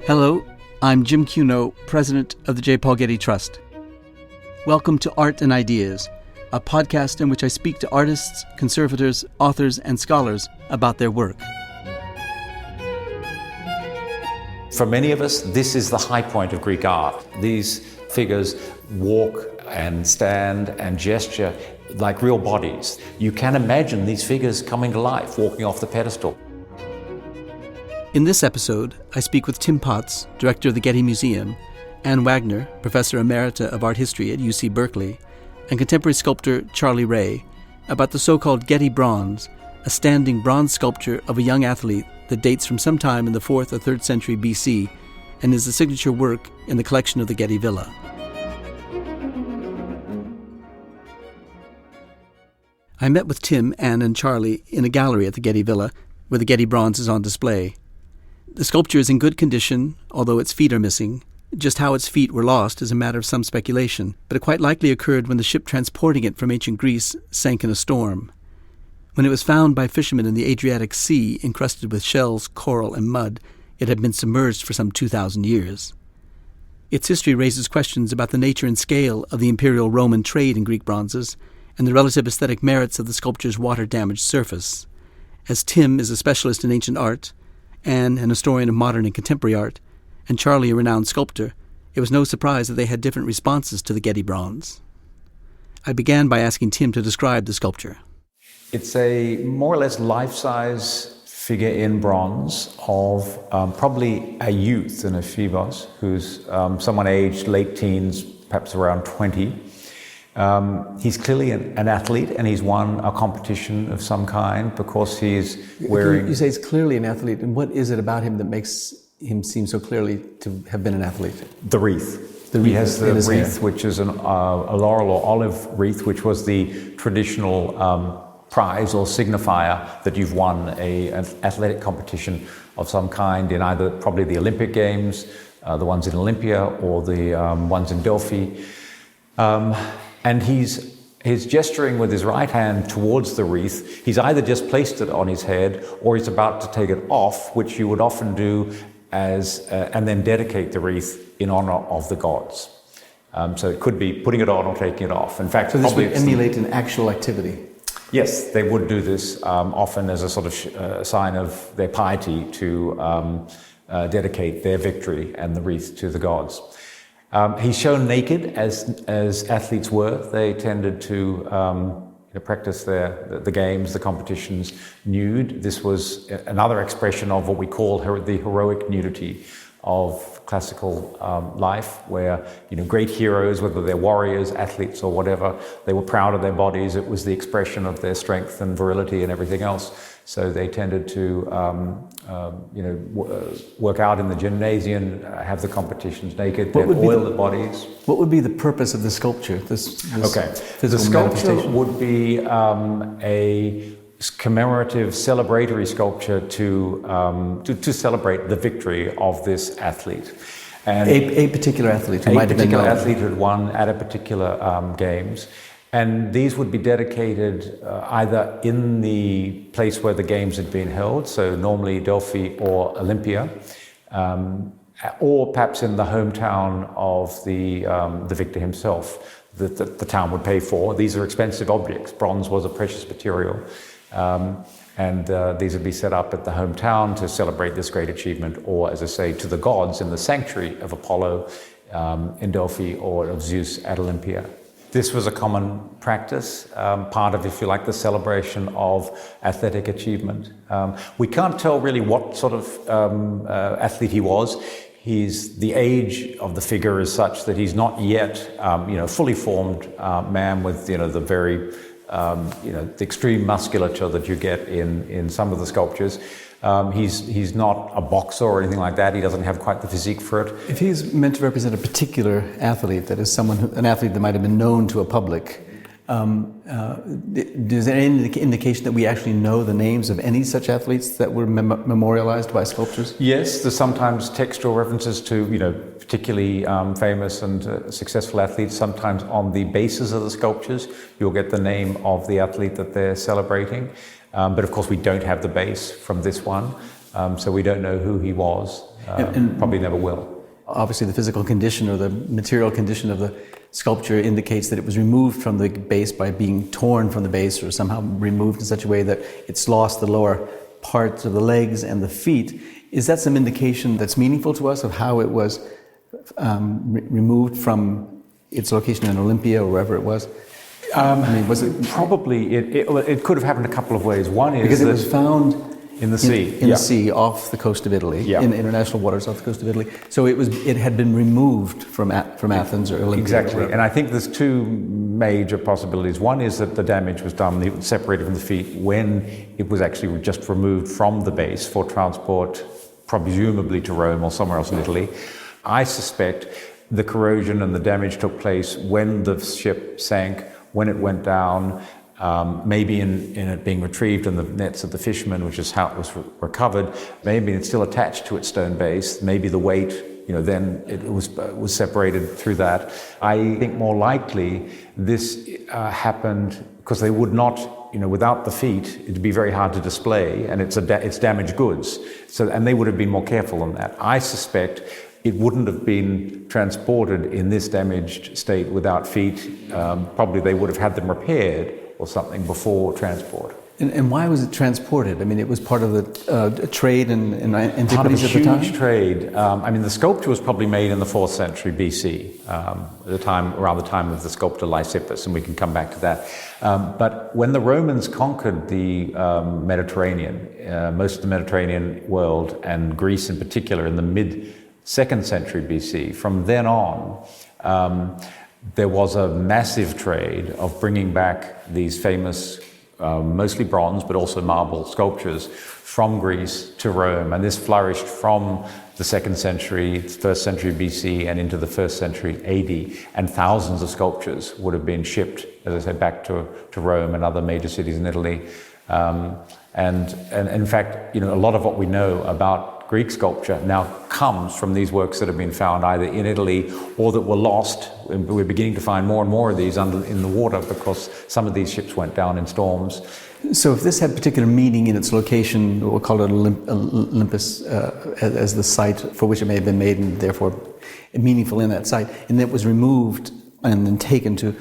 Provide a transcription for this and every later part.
Hello, I'm Jim Cuno, president of the J. Paul Getty Trust. Welcome to Art and Ideas, a podcast in which I speak to artists, conservators, authors, and scholars about their work. For many of us, this is the high point of Greek art. These figures walk and stand and gesture like real bodies. You can imagine these figures coming to life, walking off the pedestal. In this episode, I speak with Tim Potts, director of the Getty Museum, Anne Wagner, professor emerita of art history at UC Berkeley, and contemporary sculptor Charlie Ray about the so-called Getty Bronze, a standing bronze sculpture of a young athlete that dates from sometime in the 4th or 3rd century BC and is the signature work in the collection of the Getty Villa. I met with Tim, Anne, and Charlie in a gallery at the Getty Villa where the Getty Bronze is on display. The sculpture is in good condition, although its feet are missing. Just how its feet were lost is a matter of some speculation, but it quite likely occurred when the ship transporting it from ancient Greece sank in a storm. When it was found by fishermen in the Adriatic Sea, encrusted with shells, coral, and mud, it had been submerged for some 2,000 years. Its history raises questions about the nature and scale of the imperial Roman trade in Greek bronzes and the relative aesthetic merits of the sculpture's water-damaged surface. As Tim is a specialist in ancient art, Anne, an historian of modern and contemporary art, and Charlie, a renowned sculptor, it was no surprise that they had different responses to the Getty Bronze. I began by asking Tim to describe the sculpture. It's a more or less life-size figure in bronze of probably a youth, an ephebos, who's someone aged late teens, perhaps around 20. He's clearly an athlete, and he's won a competition of some kind because he's wearing... You say he's clearly an athlete, and what is it about him that makes him seem so clearly to have been an athlete? The wreath. He has the wreath, which is a laurel or olive wreath, which was the traditional prize or signifier that you've won an athletic competition of some kind in either probably the Olympic Games, the ones in Olympia, or the ones in Delphi. And he's gesturing with his right hand towards the wreath. He's either just placed it on his head or he's about to take it off, which you would often do and then dedicate the wreath in honor of the gods. So it could be putting it on or taking it off. In fact, so this would emulate an actual activity? Yes, they would do this often as a sort of sign of their piety to dedicate their victory and the wreath to the gods. He's shown naked, as athletes were. They tended to practice the games, the competitions, nude. This was another expression of what we call the heroic nudity of classical life, where great heroes, whether they're warriors, athletes, or whatever, they were proud of their bodies. It was the expression of their strength and virility and everything else. So they tended to work out in the gymnasium, have the competitions naked, then oil the bodies. What would be the purpose of the sculpture? This the sculpture would be a commemorative, celebratory sculpture to celebrate the victory of this athlete. And a particular athlete who might have been known. A particular athlete who had won at a particular games. And these would be dedicated either in the place where the games had been held, so normally Delphi or Olympia, or perhaps in the hometown of the victor himself, that the town would pay for. These are expensive objects. Bronze was a precious material. And these would be set up at the hometown to celebrate this great achievement, or, as I say, to the gods in the sanctuary of Apollo in Delphi or of Zeus at Olympia. This was a common practice, part of, if you like, the celebration of athletic achievement. We can't tell really what sort of athlete he was. The age of the figure is such that he's not yet, fully formed man with, the very, the extreme musculature that you get in some of the sculptures. He's not a boxer or anything like that. He doesn't have quite the physique for it. If he's meant to represent a particular athlete, that is an athlete that might have been known to a public, is there any indication that we actually know the names of any such athletes that were memorialized by sculptures? Yes, there's sometimes textual references to, particularly famous and successful athletes. Sometimes on the bases of the sculptures, you'll get the name of the athlete that they're celebrating. But of course, we don't have the base from this one, so we don't know who he was. And probably never will. Obviously, the physical condition or the material condition of the sculpture indicates that it was removed from the base by being torn from the base, or somehow removed in such a way that it's lost the lower parts of the legs and the feet. Is that some indication that's meaningful to us of how it was removed from its location in Olympia or wherever it was? Was it probably? It could have happened a couple of ways. One is because it was found in the sea, in the sea off the coast of Italy, in international waters off the coast of Italy. So it had been removed from Athens or Olympia. Exactly, and I think there's two major possibilities. One is that the damage was done, it was separated from the feet when it was actually just removed from the base for transport, presumably to Rome or somewhere else in Italy. I suspect the corrosion and the damage took place when the ship sank, when it went down, maybe in it being retrieved in the nets of the fishermen, which is how it was recovered. Maybe it's still attached to its stone base. Maybe the weight, then it was separated through that. I think more likely this happened because they would not, without the feet, it'd be very hard to display, and it's damaged goods. And they would have been more careful on that. I suspect it wouldn't have been transported in this damaged state without feet. Probably they would have had them repaired or something before transport. And why was it transported? I mean, it was part of the trade and antiquities at the time? Part of a huge trade. The sculpture was probably made in the 4th century BC, around the time of the sculptor Lysippus, and we can come back to that. But when the Romans conquered the Mediterranean, most of the Mediterranean world, and Greece in particular, in the mid-2nd century BC, from then on, there was a massive trade of bringing back these famous, mostly bronze, but also marble sculptures from Greece to Rome. And this flourished from the 2nd century, 1st century BC, and into the 1st century AD. And thousands of sculptures would have been shipped, as I said, back to Rome and other major cities in Italy. And in fact, a lot of what we know about Greek sculpture now comes from these works that have been found either in Italy or that were lost. And we're beginning to find more and more of these in the water because some of these ships went down in storms. So if this had particular meaning in its location, we'll call it Olympus as the site for which it may have been made and therefore meaningful in that site, and it was removed and then taken to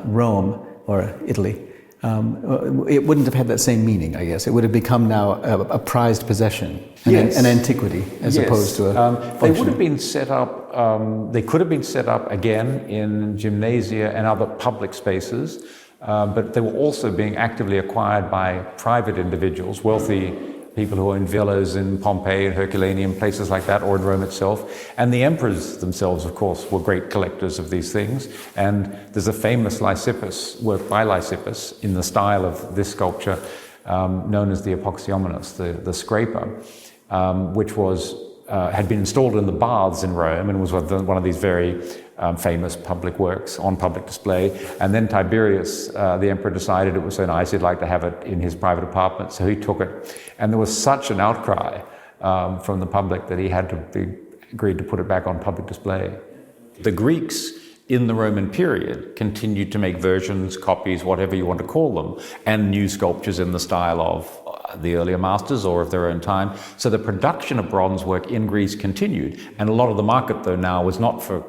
Rome or Italy, it wouldn't have had that same meaning, I guess. It would have become now a prized possession, an antiquity, as opposed to a they would have been set up, they could have been set up again in gymnasia and other public spaces, but they were also being actively acquired by private individuals, wealthy people who are in villas in Pompeii and Herculaneum, places like that, or in Rome itself. And the emperors themselves, of course, were great collectors of these things. And there's a famous Lysippus, work by Lysippus, in the style of this sculpture, known as the Apoxyomenos, the scraper, which had been installed in the baths in Rome and was one of these very famous public works on public display. And then Tiberius, the emperor, decided it was so nice he'd like to have it in his private apartment, so he took it. And there was such an outcry from the public that he had to agreed to put it back on public display. The Greeks in the Roman period continued to make versions, copies, whatever you want to call them, and new sculptures in the style of the earlier masters or of their own time. So the production of bronze work in Greece continued. And a lot of the market, though, now was not for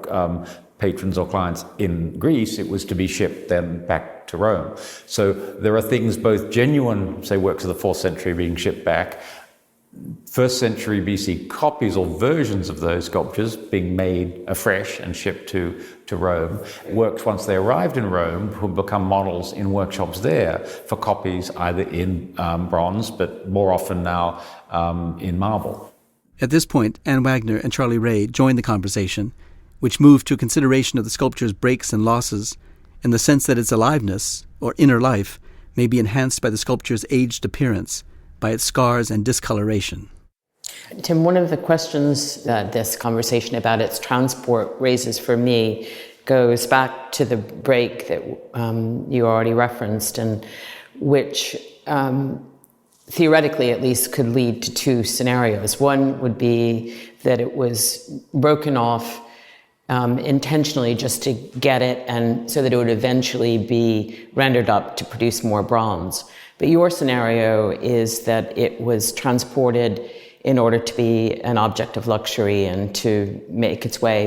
patrons or clients in Greece, it was to be shipped then back to Rome. So there are things, both genuine, say, works of the 4th century being shipped back, 1st century BC copies or versions of those sculptures being made afresh and shipped to Rome. Works, once they arrived in Rome, would become models in workshops there for copies either in bronze, but more often now in marble. At this point, Anne Wagner and Charlie Ray joined the conversation, which moved to consideration of the sculpture's breaks and losses, and the sense that its aliveness, or inner life, may be enhanced by the sculpture's aged appearance, by its scars and discoloration. Tim, one of the questions that this conversation about its transport raises for me goes back to the break that you already referenced, and which theoretically at least could lead to two scenarios. One would be that it was broken off intentionally just to get it, and so that it would eventually be rendered up to produce more bronze. But your scenario is that it was transported in order to be an object of luxury and to make its way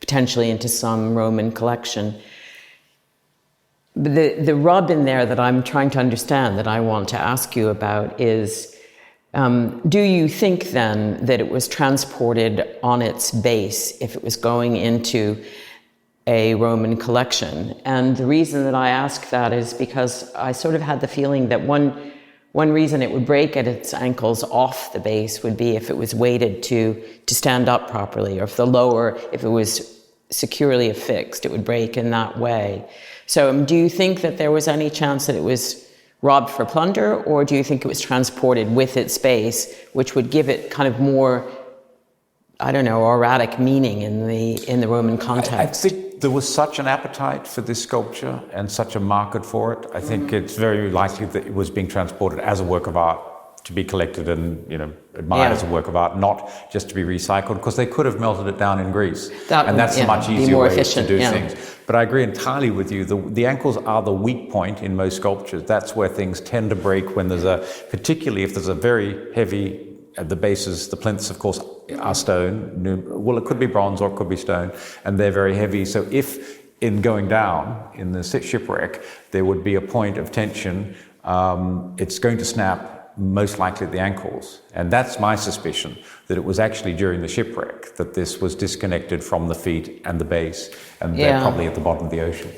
potentially into some Roman collection. The rub in there that I'm trying to understand, that I want to ask you about, is do you think then that it was transported on its base if it was going into a Roman collection? And the reason that I ask that is because I sort of had the feeling that one reason it would break at its ankles off the base would be if it was weighted to stand up properly, or if it was securely affixed, it would break in that way. So do you think that there was any chance that it was robbed for plunder, or do you think it was transported with its base, which would give it kind of more, I don't know, erratic meaning in the Roman context? I think there was such an appetite for this sculpture and such a market for it. I think it's very likely that it was being transported as a work of art to be collected and, you know, admired as a work of art, not just to be recycled, because they could have melted it down in Greece. That's a much easier way to do things. But I agree entirely with you. The ankles are the weak point in most sculptures. That's where things tend to break when particularly if there's a very heavy, at the bases, the plinths, of course, are stone. Well, it could be bronze or it could be stone, and they're very heavy. So if in going down in the shipwreck, there would be a point of tension, it's going to snap most likely at the ankles. And that's my suspicion, that it was actually during the shipwreck that this was disconnected from the feet and the base, and they're probably at the bottom of the ocean.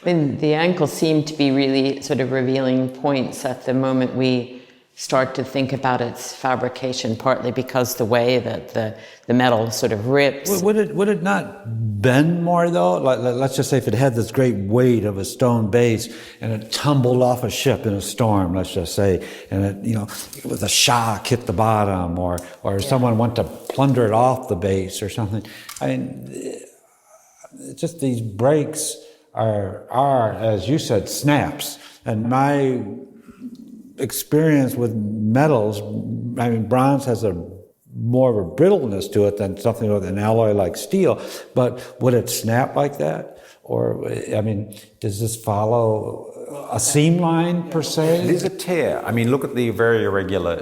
I mean, the ankles seem to be really sort of revealing points at the moment we start to think about its fabrication, partly because the way that the metal sort of rips. Would it not bend more though? Let's just say if it had this great weight of a stone base and it tumbled off a ship in a storm, let's just say, and it, you know, with a shock hit the bottom, or someone went to plunder it off the base or something. I mean, just these breaks are, as you said, snaps. And my experience with metals, I mean, bronze has more of a brittleness to it than something with an alloy like steel, but would it snap like that? Or, I mean, does this follow a seam line per se? It is a tear. I mean, look at the very irregular,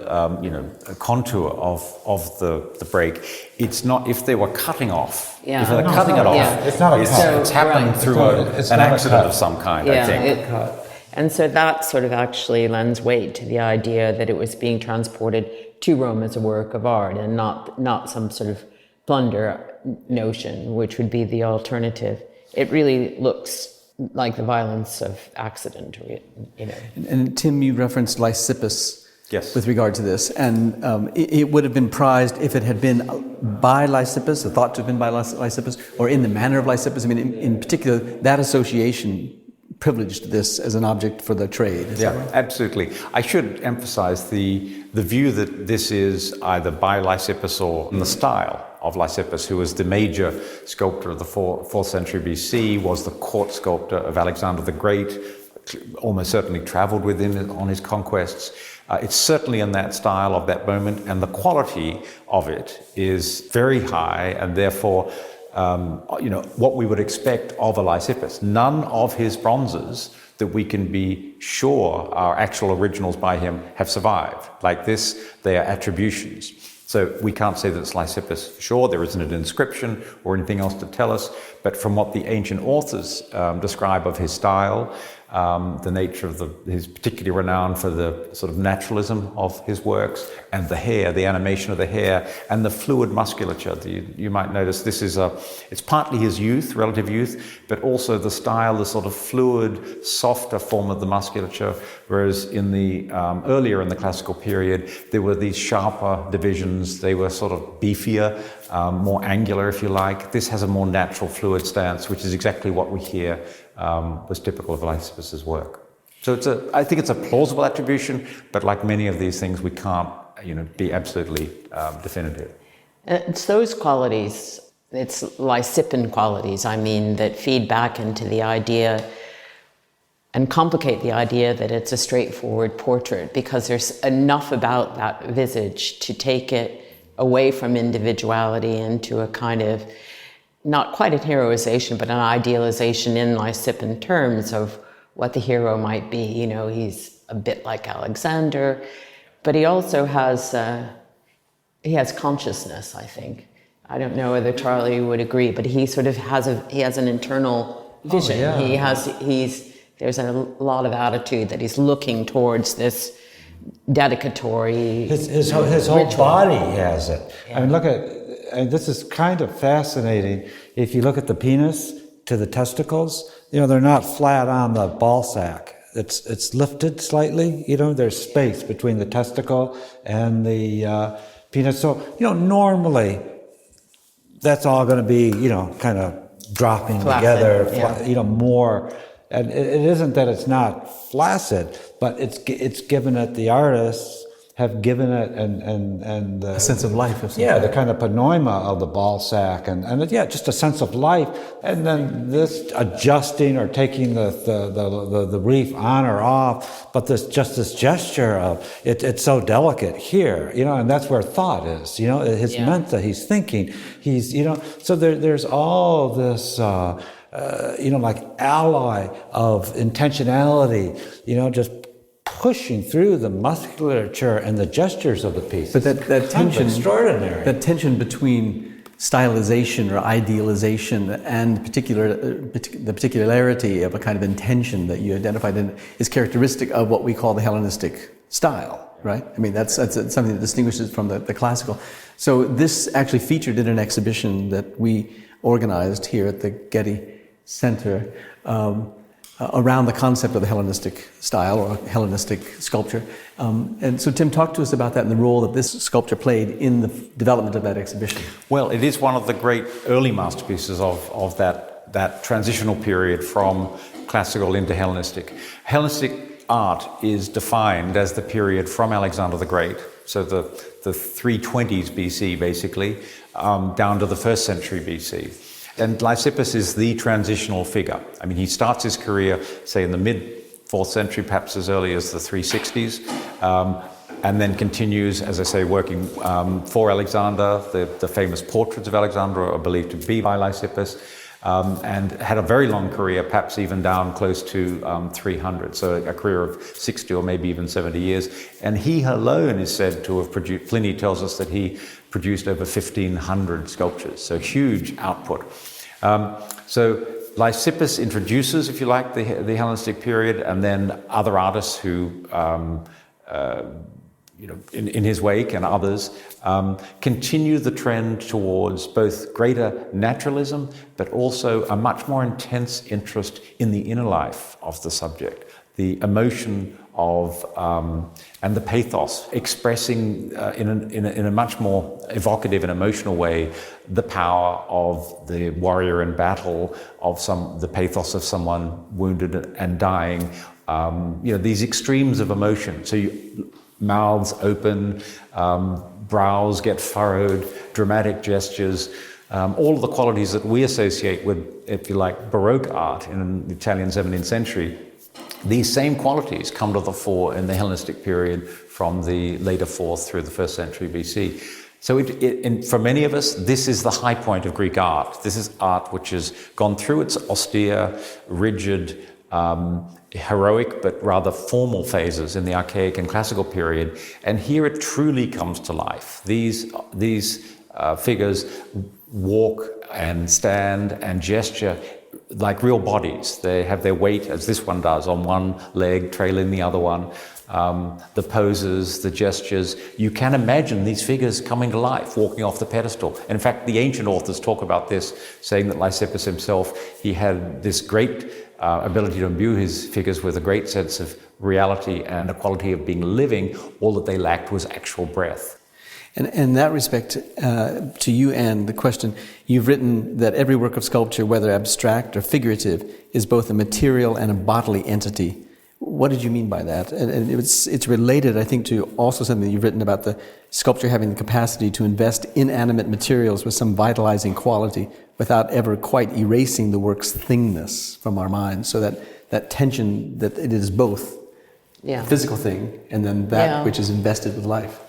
contour of the break. It's not, if they were cutting off, if they're cutting it off, it's not a cut. It's happening through an accident of some kind, I think. And so that sort of actually lends weight to the idea that it was being transported to Rome as a work of art, and not some sort of plunder notion, which would be the alternative. It really looks like the violence of accident, you know. And Tim, you referenced Lysippus with regard to this, and it would have been prized if it had been by Lysippus, or thought to have been by Lysippus, or in the manner of Lysippus. I mean, in particular, that association privileged this as an object for the trade. Is that right? Absolutely. I should emphasize the view that this is either by Lysippus or in the style of Lysippus, who was the major sculptor of the 4th century BC, was the court sculptor of Alexander the Great, almost certainly traveled with him on his conquests. It's certainly in that style of that moment, and the quality of it is very high, and therefore what we would expect of a Lysippus. None of his bronzes that we can be sure are actual originals by him have survived. Like this, they are attributions. So we can't say that it's Lysippus for sure. There isn't an inscription or anything else to tell us. But from what the ancient authors describe of his style, the nature of his particularly renowned for the sort of naturalism of his works, and the hair, the animation of the hair, and the fluid musculature. You might notice this is it's partly his youth, relative youth, but also the style, the sort of fluid, softer form of the musculature, whereas in the earlier in the classical period, there were these sharper divisions. They were sort of beefier, more angular, if you like. This has a more natural fluid stance, which is exactly what we hear was typical of Lysippus's work. So I think it's a plausible attribution, but like many of these things, we can't, be absolutely definitive. It's those qualities, it's Lysippin qualities, that feed back into the idea and complicate the idea that it's a straightforward portrait, because there's enough about that visage to take it away from individuality into a kind of, not quite a heroization, but an idealization in Lysippin terms of what the hero might be. He's a bit like Alexander, but he also has he has consciousness, I think. I don't know whether Charlie would agree, but he sort of has an internal vision. Oh, yeah. There's a lot of attitude that he's looking towards this dedicatory his whole ritual. body has it. Yeah. I mean, and this is kind of fascinating. If you look at the penis to the testicles, they're not flat on the ball sack. It's lifted slightly. There's space between the testicle and the penis. So normally that's all going to be kind of dropping Flaccid, together. More. And it isn't that it's not flaccid, but it's given it, the artists have given it and A sense of life or something. Yeah, the kind of pneuma of the ball sack and just a sense of life. And then this adjusting or taking the reef on or off, but this gesture of it's so delicate here, and that's where thought is, his mental, he's thinking, he's, so there's all this like alloy of intentionality, just pushing through the musculature and the gestures of the piece. But that tension, extraordinary. That tension between stylization or idealization and the particularity of a kind of intention that you identified in is characteristic of what we call the Hellenistic style, right? I mean, that's something that distinguishes from the classical. So this actually featured in an exhibition that we organized here at the Getty Center around the concept of the Hellenistic style or Hellenistic sculpture. And so Tim, talk to us about that and the role that this sculpture played in the development of that exhibition. Well, it is one of the great early masterpieces of that transitional period from classical into Hellenistic. Hellenistic art is defined as the period from Alexander the Great, so the 320s BC basically, down to the 1st century BC. And Lysippus is the transitional figure. I mean, he starts his career, say, in the mid-4th century, perhaps as early as the 360s, and then continues, as I say, working for Alexander. The famous portraits of Alexander are believed to be by Lysippus, and had a very long career, perhaps even down close to 300, so a career of 60 or maybe even 70 years. And he alone is said to have produced, Pliny tells us that he produced over 1,500 sculptures, so huge output. So Lysippus introduces, if you like, the Hellenistic period, and then other artists who, in his wake and others, continue the trend towards both greater naturalism, but also a much more intense interest in the inner life of the subject, the emotion of and the pathos, expressing in a much more evocative and emotional way the power of the warrior in battle, of the pathos of someone wounded and dying. These extremes of emotion. So mouths open, brows get furrowed, dramatic gestures. All of the qualities that we associate with, if you like, Baroque art in the Italian 17th century. These same qualities come to the fore in the Hellenistic period from the later 4th through the 1st century BC. So for many of us, this is the high point of Greek art. This is art which has gone through its austere, rigid, heroic, but rather formal phases in the archaic and classical period. And here it truly comes to life. These figures walk and stand and gesture like real bodies. They have their weight, as this one does, on one leg, trailing the other one. The poses, the gestures. You can imagine these figures coming to life, walking off the pedestal. And in fact, the ancient authors talk about this, saying that Lysippus himself, he had this great ability to imbue his figures with a great sense of reality and a quality of being living. All that they lacked was actual breath. And in that respect, to you, Anne, the question, you've written that every work of sculpture, whether abstract or figurative, is both a material and a bodily entity. What did you mean by that? And it's related, I think, to also something that you've written about the sculpture having the capacity to invest inanimate materials with some vitalizing quality without ever quite erasing the work's thingness from our minds. So that tension, that it is both a physical thing and then that which is invested with life.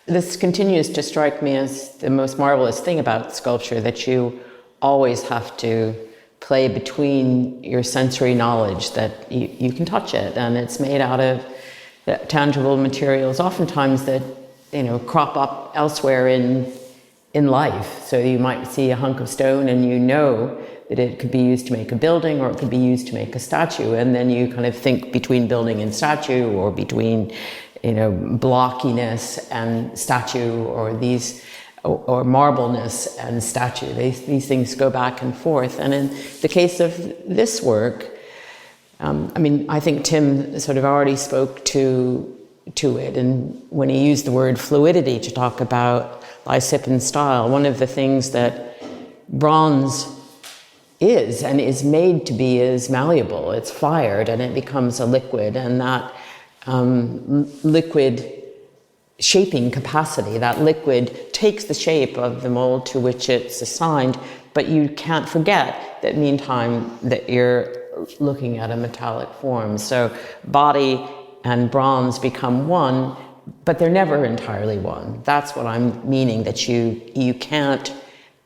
This continues to strike me as the most marvelous thing about sculpture, that you always have to play between your sensory knowledge that you can touch it and it's made out of tangible materials, oftentimes that crop up elsewhere in life. So you might see a hunk of stone and you know that it could be used to make a building or it could be used to make a statue. And then you kind of think between building and statue, or between, blockiness and statue, or marbleness and statue. These things go back and forth. And in the case of this work, I think Tim sort of already spoke to it, and when he used the word fluidity to talk about Lysippin style, one of the things that bronze is made to be is malleable. It's fired and it becomes a liquid, and that liquid shaping capacity, that liquid takes the shape of the mold to which it's assigned, but you can't forget that meantime that you're looking at a metallic form. So body and bronze become one, but they're never entirely one. That's what I'm meaning, that you can't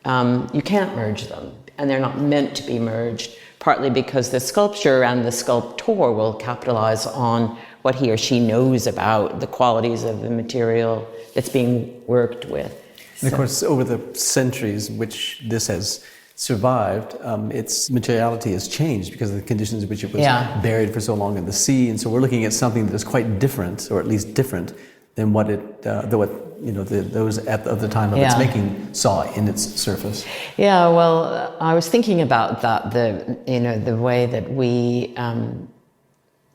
merge them, and they're not meant to be merged, partly because the sculptor and the sculptor will capitalize on what he or she knows about the qualities of the material that's being worked with. And of course, over the centuries which this has survived, its materiality has changed because of the conditions in which it was buried for so long in the sea. And so we're looking at something that is quite different, or at least different, than what those of the time of its making saw in its surface. Yeah, well, I was thinking about that, the way that we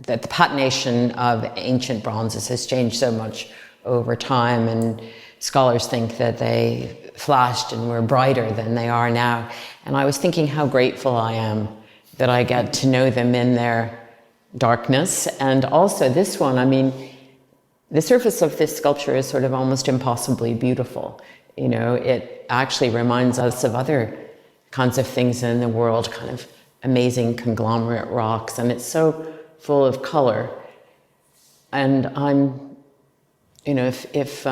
that the patination of ancient bronzes has changed so much over time, and scholars think that they flashed and were brighter than they are now. And I was thinking how grateful I am that I get to know them in their darkness. And also this one, the surface of this sculpture is sort of almost impossibly beautiful. It actually reminds us of other kinds of things in the world, kind of amazing conglomerate rocks, and it's so full of color. And I'm, if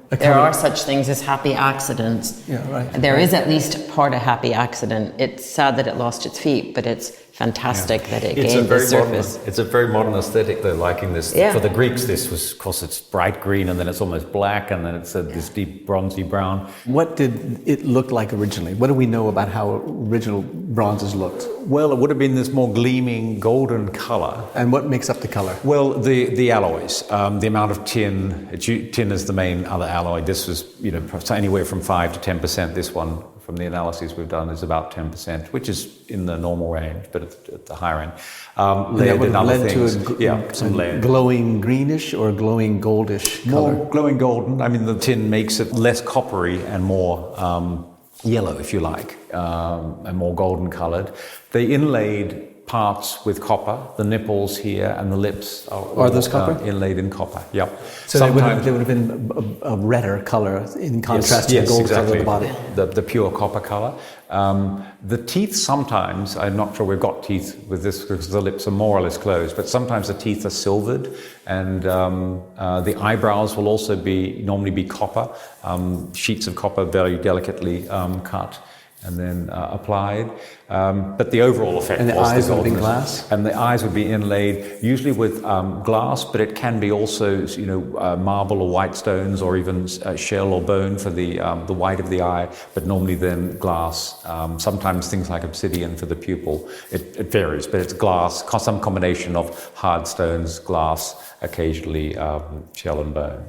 there are such things as happy accidents, there is at least part a happy accident. It's sad that it lost its feet, but it's fantastic that it gained the surface. It's a very modern aesthetic, though, liking this. Yeah. For the Greeks, this was, of course, it's bright green, and then it's almost black, and then it's this deep bronzy brown. What did it look like originally? What do we know about how original bronzes looked? Well, it would have been this more gleaming golden color. And what makes up the color? Well, the alloys, the amount of tin. Tin is the main other alloy. This was, anywhere from 5 to 10%. This one, from the analyses we've done, is about 10%, which is in the normal range, but at the higher end. Layered in other things. Some glowing greenish or glowing goldish color? More glowing golden. The tin makes it less coppery and more yellow, if you like, and more golden colored. They inlaid parts with copper. The nipples here and the lips are those copper? Inlaid in copper. Yep. So they would have been a redder color in contrast to the gold color of the body. The pure copper color. The teeth sometimes, I'm not sure we've got teeth with this because the lips are more or less closed, but sometimes the teeth are silvered, and the eyebrows will also normally be copper, sheets of copper very delicately cut and then applied. But the overall effect was the eyes would be glass? And the eyes would be inlaid, usually with glass, but it can be also, marble or white stones, or even shell or bone for the white of the eye, but normally then glass. Sometimes things like obsidian for the pupil. It varies, but it's glass, some combination of hard stones, glass, occasionally shell and bone.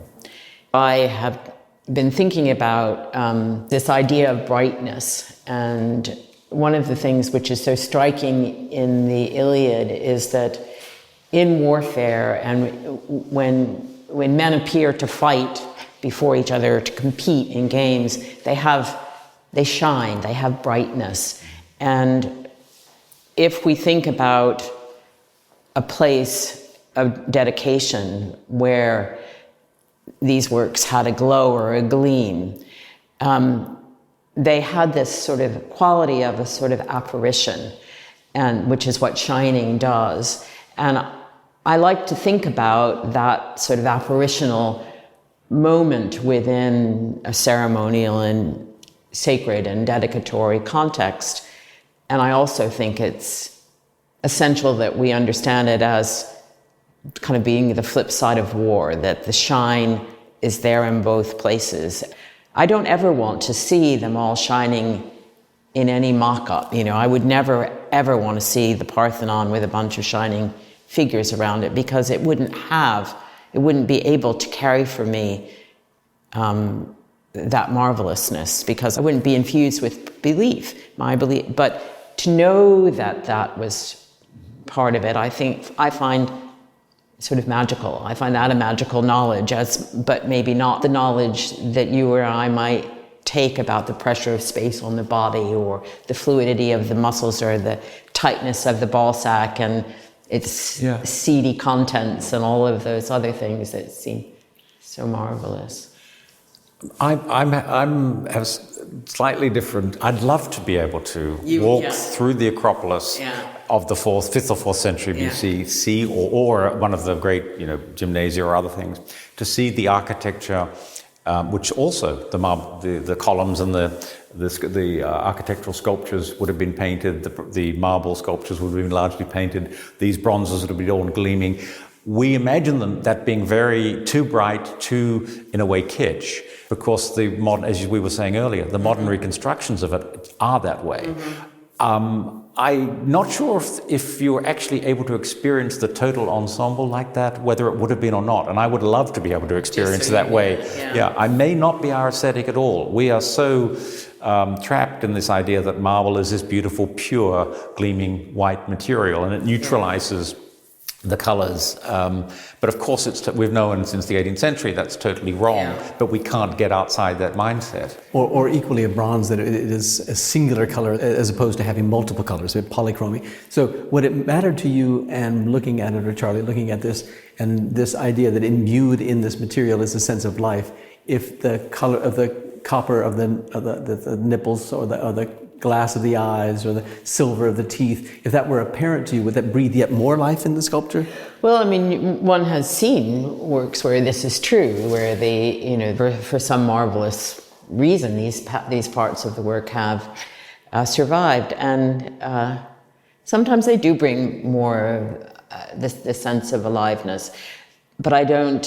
I have been thinking about this idea of brightness, and one of the things which is so striking in the Iliad is that in warfare, and when men appear to fight before each other, to compete in games, they shine, they have brightness. And if we think about a place of dedication where these works had a glow or a gleam, they had this sort of quality of a sort of apparition, and which is what shining does. And I like to think about that sort of apparitional moment within a ceremonial and sacred and dedicatory context. And I also think it's essential that we understand it as kind of being the flip side of war, that the shine is there in both places. I don't ever want to see them all shining in any mock-up. I would never, ever want to see the Parthenon with a bunch of shining figures around it, because it wouldn't be able to carry for me that marvelousness, because I wouldn't be infused with my belief. But to know that was part of it, I find sort of magical. I find that a magical knowledge, but maybe not the knowledge that you or I might take about the pressure of space on the body, or the fluidity of the muscles, or the tightness of the ball sack and its seedy contents, and all of those other things that seem so marvelous. I'm have slightly different. I'd love to be able to walk through the Acropolis of the 5th or 4th century BC, see or one of the great gymnasia or other things, to see the architecture, which also the columns and the architectural sculptures would have been painted. The marble sculptures would have been largely painted. These bronzes would have been all gleaming. We imagine that being too bright, too, in a way, kitsch. Because the modern, as we were saying earlier, the modern reconstructions of it are that way. I'm not sure if you were actually able to experience the total ensemble like that, whether it would have been or not. And I would love to be able to experience that way. I may not be our aesthetic at all. We are so trapped in this idea that marble is this beautiful, pure, gleaming white material, and it neutralizes the colors. But of course, we've known since the 18th century that's totally wrong, but we can't get outside that mindset. Or equally a bronze, that it is a singular color as opposed to having multiple colors, polychromy. So would it matter to you, and looking at it, or Charlie, looking at this, and this idea that imbued in this material is a sense of life, if the color of the copper of the nipples, or the glass of the eyes, or the silver of the teeth, if that were apparent to you, would that breathe yet more life in the sculpture? Well, I mean, one has seen works where this is true, where they, for some marvelous reason, these parts of the work have survived, and sometimes they do bring more this sense of aliveness. But I don't.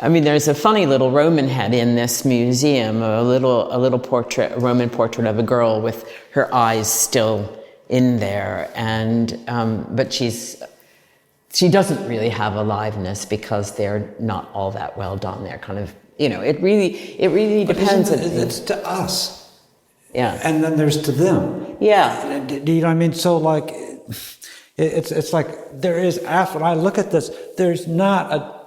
There's a funny little Roman head in this museum, a little portrait, a Roman portrait of a girl with her eyes still in there, and but she doesn't really have aliveness, because they're not all that well done. They're kind of, it really depends. It's to us, and then there's to them. Do you know what I mean? So like, it's like there is. When I look at this, there's not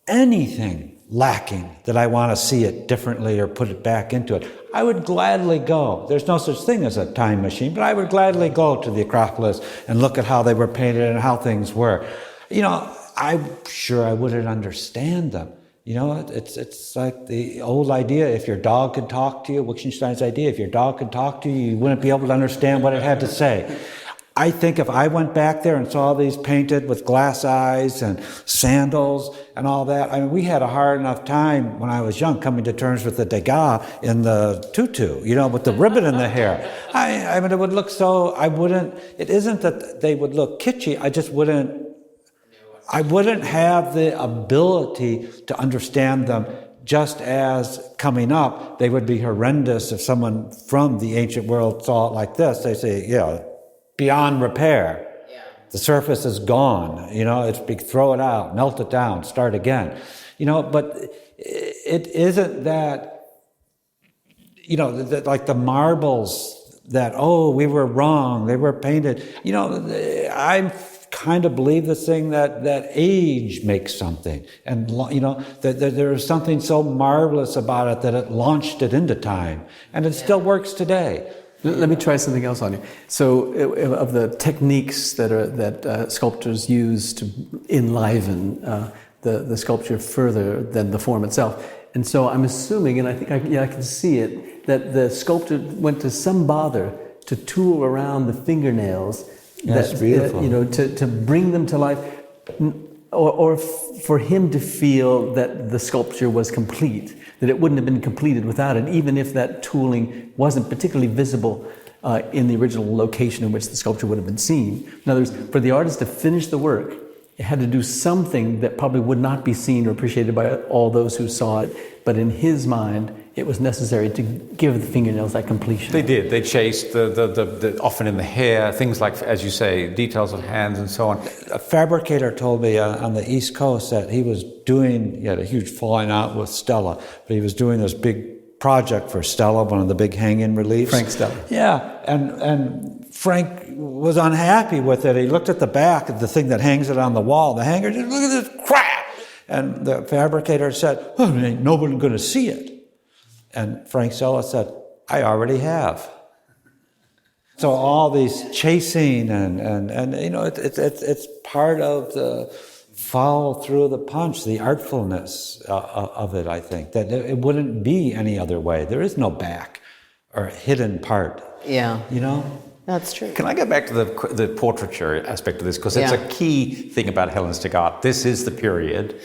anything lacking that I want to see it differently or put it back into it. I would gladly go. There's no such thing as a time machine, but I would gladly go to the Acropolis and look at how they were painted and how things were. I'm sure I wouldn't understand them. It's like the old idea, if your dog could talk to you, Wittgenstein's idea, if your dog could talk to you, you wouldn't be able to understand what it had to say. I think if I went back there and saw these painted with glass eyes and sandals and all that, we had a hard enough time when I was young coming to terms with the Degas in the tutu, with the ribbon in the hair. It would look so, it isn't that they would look kitschy, I wouldn't have the ability to understand them, just as coming up, they would be horrendous if someone from the ancient world saw it like this. They say, beyond repair. The surface is gone. Throw it out, melt it down, start again. But it isn't that, like the marbles that, we were wrong, they were painted. I kind of believe this thing that age makes something. And, that there is something so marvelous about it that it launched it into time. And it still works today. Let me try something else on you. So, of the techniques that sculptors use to enliven the sculpture further than the form itself, and so I'm assuming, and I think I can see it, that the sculptor went to some bother to tool around the fingernails. That's beautiful. To bring them to life, or for him to feel that the sculpture was complete, that it wouldn't have been completed without it, even if that tooling wasn't particularly visible in the original location in which the sculpture would have been seen. In other words, for the artist to finish the work it had to do something that probably would not be seen or appreciated by all those who saw it, but in his mind, it was necessary to give the fingernails that completion. They did. They chased the often in the hair, things like, as you say, details of hands and so on. A fabricator told me on the East Coast that he had a huge falling out with Stella, but he was doing this big project for Stella, one of the big hanging reliefs. Frank Stella. Yeah, and Frank was unhappy with it. He looked at the back of the thing that hangs it on the wall. The hanger, just look at this crap! And the fabricator said, oh, ain't nobody going to see it. And Frank Stella said, I already have. So all these chasing and you know, it's part of the follow through the punch, the artfulness of it, I think, that it wouldn't be any other way. There is no back or hidden part. Yeah. You know? That's true. Can I go back to the portraiture aspect of this? Because it's a key thing about Hellenistic art. This is the period.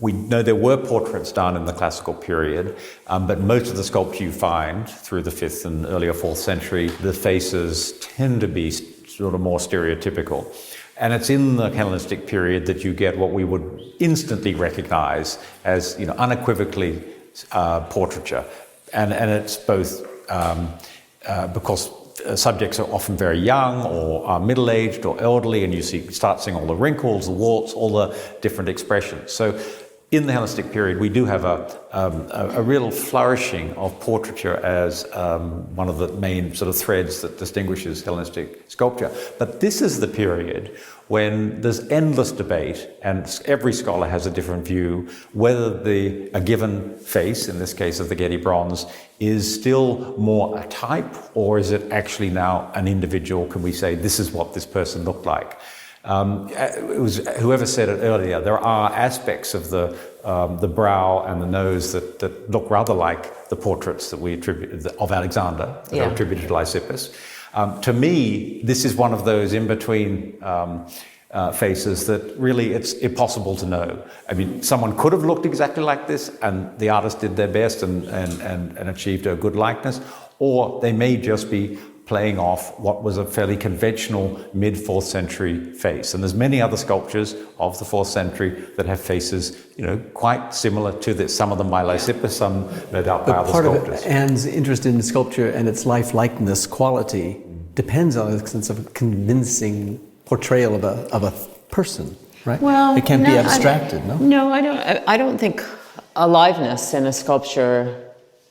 We know there were portraits done in the classical period, but most of the sculpture you find through the 5th and earlier 4th century, the faces tend to be sort of more stereotypical. And it's in the Hellenistic period that you get what we would instantly recognize as, you know, unequivocally portraiture. And it's both because subjects are often very young or are middle-aged or elderly, and you start seeing all the wrinkles, the warts, all the different expressions. So in the Hellenistic period, we do have a real flourishing of portraiture as one of the main sort of threads that distinguishes Hellenistic sculpture. But this is the period when there's endless debate, and every scholar has a different view, whether a given face, in this case of the Getty Bronze, is still more a type, or is it actually now an individual? Can we say this is what this person looked like? It was whoever said it earlier. There are aspects of the brow and the nose that look rather like the portraits that we attribute of Alexander, that are attributed to Lysippus. To me, this is one of those in between faces that really it's impossible to know. I mean, someone could have looked exactly like this, and the artist did their best and achieved a good likeness, or they may just be playing off what was a fairly conventional mid-4th century face. And there's many other sculptures of the 4th century that have faces, you know, quite similar to this. Some of them by Lysippus, some no doubt by other sculptors. Part of Anne's interest in sculpture and its life-likeness quality depends on a sense of convincing portrayal of a person, right? Well, it can't be abstracted, no? No, I don't think aliveness in a sculpture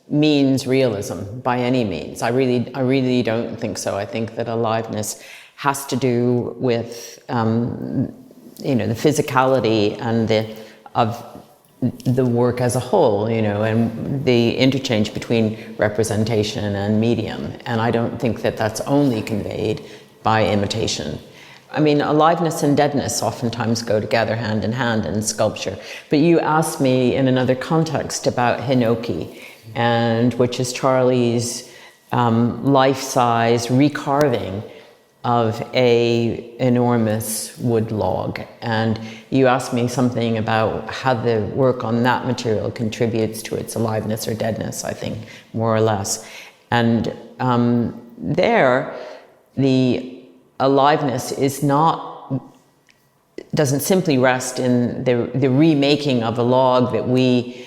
means realism by any means. I really don't think so. I think that aliveness has to do with you know, the physicality and of the work as a whole, you know, and the interchange between representation and medium. And I don't think that that's only conveyed by imitation. I mean, aliveness and deadness oftentimes go together hand in hand in sculpture. But you asked me in another context about Hinoki, and which is Charlie's life-size recarving of a enormous wood log. And you asked me something about how the work on that material contributes to its aliveness or deadness, I think, more or less. And there, the aliveness doesn't simply rest in the remaking of a log that we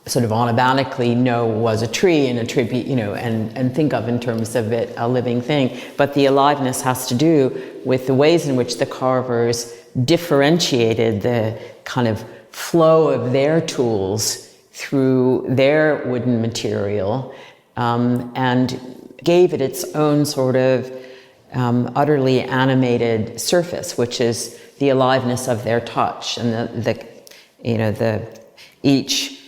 sort of automatically know was a tree and attribute, you know, and think of in terms of it a living thing. But the aliveness has to do with the ways in which the carvers differentiated the kind of flow of their tools through their wooden material, and gave it its own sort of utterly animated surface, which is the aliveness of their touch, and each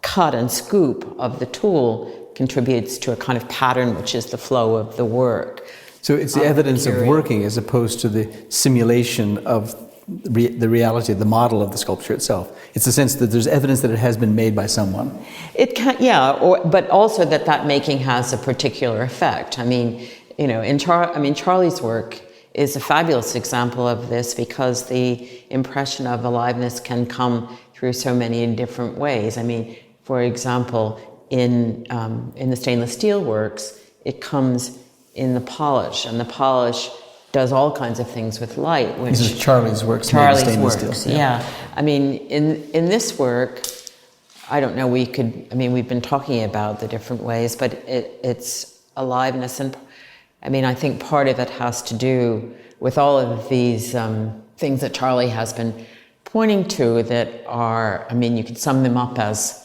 cut and scoop of the tool contributes to a kind of pattern, which is the flow of the work. So it's the evidence of working as opposed to the simulation of the reality, the model of the sculpture itself. It's the sense that there's evidence that it has been made by someone. It can, but also that making has a particular effect. I mean, you know, Charlie's work is a fabulous example of this, because the impression of aliveness can come through so many different ways. I mean, for example, in the stainless steel works, it comes in the polish, and the polish does all kinds of things with light. Which This is Charlie's works. Charlie's made of works, stainless steel. yeah. I mean, in this work, I don't know, we've been talking about the different ways, but it's aliveness. And I mean, I think part of it has to do with all of these things that Charlie has been pointing to that are, I mean, you could sum them up as,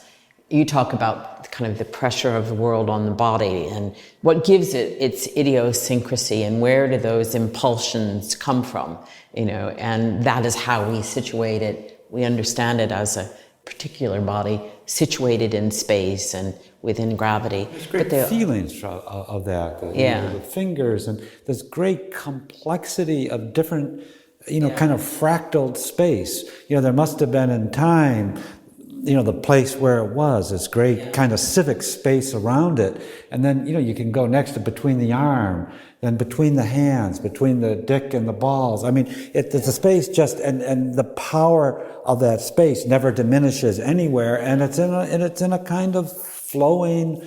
you talk about kind of the pressure of the world on the body and what gives it its idiosyncrasy and where do those impulsions come from, and that is how we situate it. We understand it as a particular body situated in space and within gravity. There's great feelings of that. The fingers, and there's great complexity of different, kind of fractaled space. There must have been in time, the place where it was, this great kind of civic space around it. And then, you can go next to between the arm, then between the hands, between the dick and the balls. I mean, it's a space and the power of that space never diminishes anywhere. And it's in a kind of flowing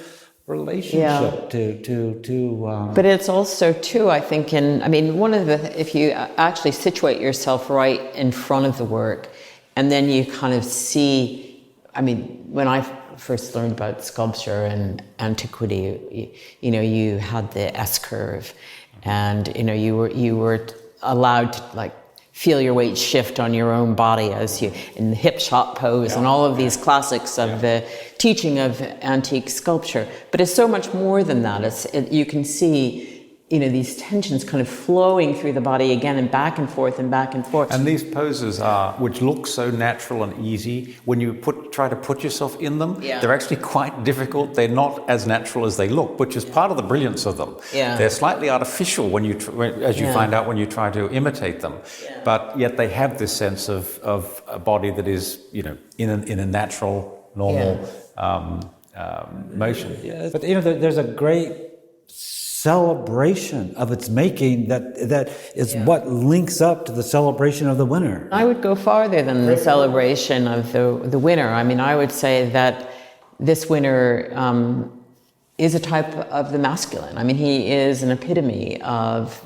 relationship to But it's also too, I think, if you actually situate yourself right in front of the work, and then you kind of see, when I first learned about sculpture and antiquity, you had the S-curve, and you were allowed to feel your weight shift on your own body as you in the hip shot pose and all of these classics of the teaching of antique sculpture. But it's so much more than that. You can see these tensions kind of flowing through the body again and back and forth and back and forth. And these poses which look so natural and easy, when you try to put yourself in them, they're actually quite difficult. They're not as natural as they look, which is part of the brilliance of them. They're slightly artificial as you find out when you try to imitate them. But yet they have this sense of a body that is, in a natural, normal motion. But there's a great celebration of its making that is what links up to the celebration of the winner. I would go farther than the celebration of the winner. I would say that this winner is a type of the masculine. He is an epitome of,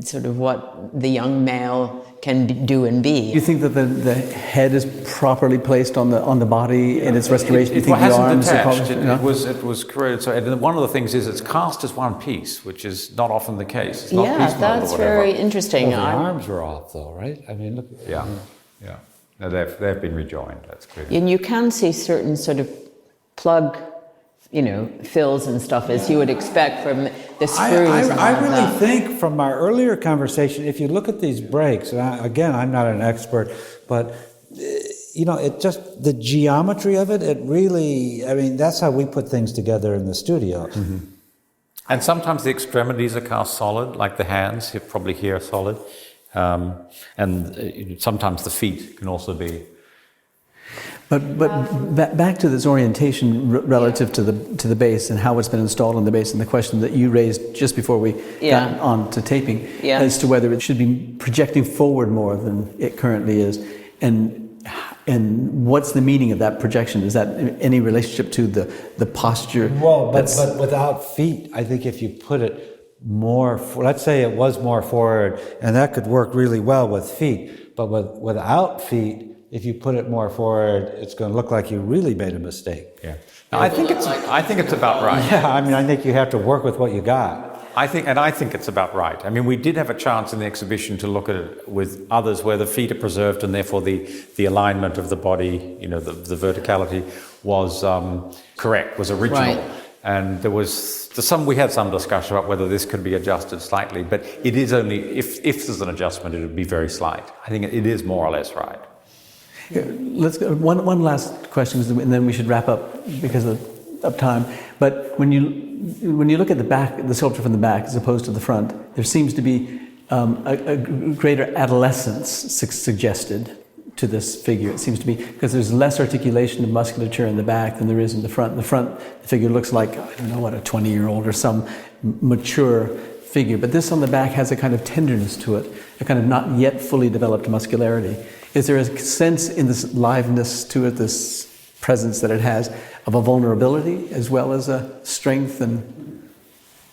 sort of what the young male can do and be. Do you think that the head is properly placed on the body in its restoration? It hasn't detached. It was created. So, and one of the things is it's cast as one piece, which is not often the case. It's not piecemeal that's very interesting. Well, the arms are off, though, right? Look. Yeah. No, they've been rejoined. That's clear. And you can see certain sort of plug, fills and stuff as you would expect from the screws. I really think from our earlier conversation, if you look at these breaks, and again, I'm not an expert, but it just, the geometry of it really, that's how we put things together in the studio. Mm-hmm. And sometimes the extremities are cast solid, like the hands, probably here are solid. And sometimes the feet can also be. But back to this orientation relative to the base and how it's been installed on the base, and the question that you raised just before we got on to taping, as to whether it should be projecting forward more than it currently is, and what's the meaning of that projection? Is that any relationship to the posture? Well, but without feet, I think if you put it more, let's say it was more forward, and that could work really well with feet, but without feet, if you put it more forward, it's going to look like you really made a mistake. Yeah. Now, I think it's about right. Yeah, I think you have to work with what you got. I think it's about right. We did have a chance in the exhibition to look at it with others where the feet are preserved and therefore the alignment of the body, the verticality was correct, was original. Right. And we had some discussion about whether this could be adjusted slightly, but it is only, if there's an adjustment, it would be very slight. I think it is more or less right. Let's go. One last question, and then we should wrap up because of time. But when you look at the back, the sculpture from the back as opposed to the front, there seems to be a greater adolescence suggested to this figure. It seems to be because there's less articulation of musculature in the back than there is in the front. In the front, the figure looks like, I don't know what, a 20-year-old or some mature figure. But this on the back has a kind of tenderness to it, a kind of not yet fully developed muscularity. Is there a sense in this liveness to it, this presence that it has, of a vulnerability as well as a strength? And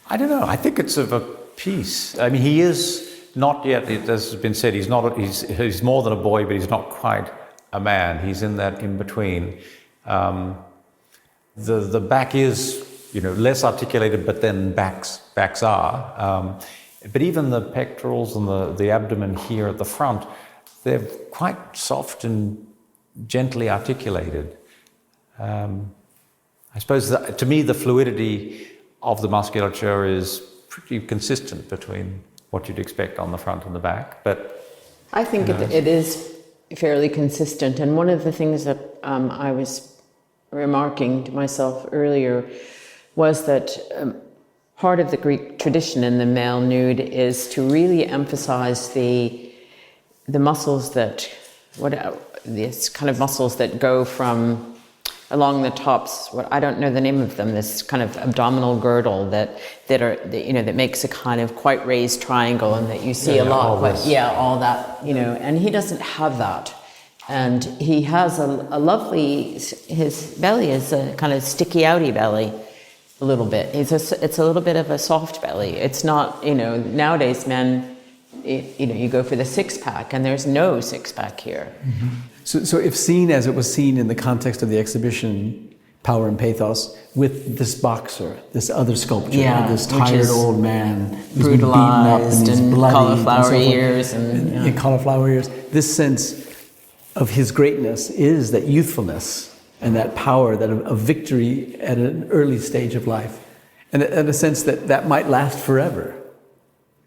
I don't know. I think it's of a peace. I mean, he is not yet, as has been said, he's more than a boy, but he's not quite a man. He's in that in-between. The back is, less articulated, but then backs are. But even the pectorals and the abdomen here at the front, they're quite soft and gently articulated. I suppose that, to me, the fluidity of the musculature is pretty consistent between what you'd expect on the front and the back. But I think it is fairly consistent. And one of the things that I was remarking to myself earlier was that part of the Greek tradition in the male nude is to really emphasize the muscles these kind of muscles that go from along the tops. I don't know the name of them. This kind of abdominal girdle that makes a kind of quite raised triangle, and that you see a lot. All that. And he doesn't have that. And he has a lovely, his belly is a kind of sticky outy belly, a little bit. It's a little bit of a soft belly. It's not, nowadays men, you go for the six-pack, and there's no six-pack here. Mm-hmm. So if seen as it was seen in the context of the exhibition, Power and Pathos, with this boxer, this other sculpture, this tired old man who's been beaten up and he's bloody, cauliflower ears and cauliflower ears, this sense of his greatness is that youthfulness and that power, that of victory at an early stage of life, and a sense that might last forever,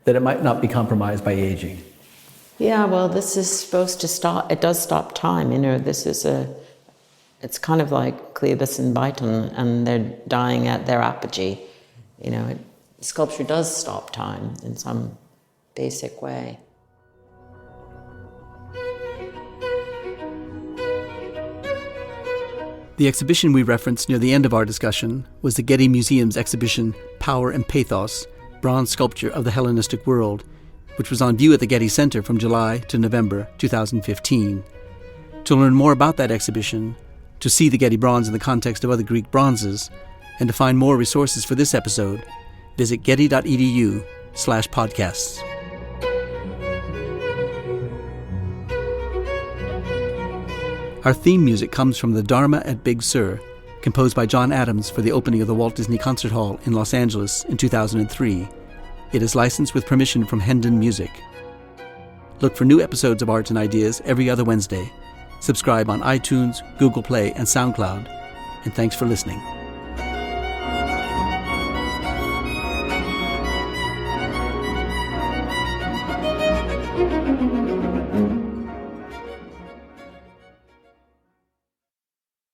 that it might not be compromised by aging. Yeah, well, this is supposed to stop. It does stop time. It's kind of like Cleobus and Biton, and they're dying at their apogee. Sculpture does stop time in some basic way. The exhibition we referenced near the end of our discussion was the Getty Museum's exhibition Power and Pathos, Bronze Sculpture of the Hellenistic World, which was on view at the Getty Center from July to November 2015. To learn more about that exhibition, to see the Getty Bronze in the context of other Greek bronzes, and to find more resources for this episode, visit getty.edu/podcasts. Our theme music comes from the Dharma at Big Sur, composed by John Adams for the opening of the Walt Disney Concert Hall in Los Angeles in 2003. It is licensed with permission from Hendon Music. Look for new episodes of Arts and Ideas every other Wednesday. Subscribe on iTunes, Google Play, and SoundCloud. And thanks for listening.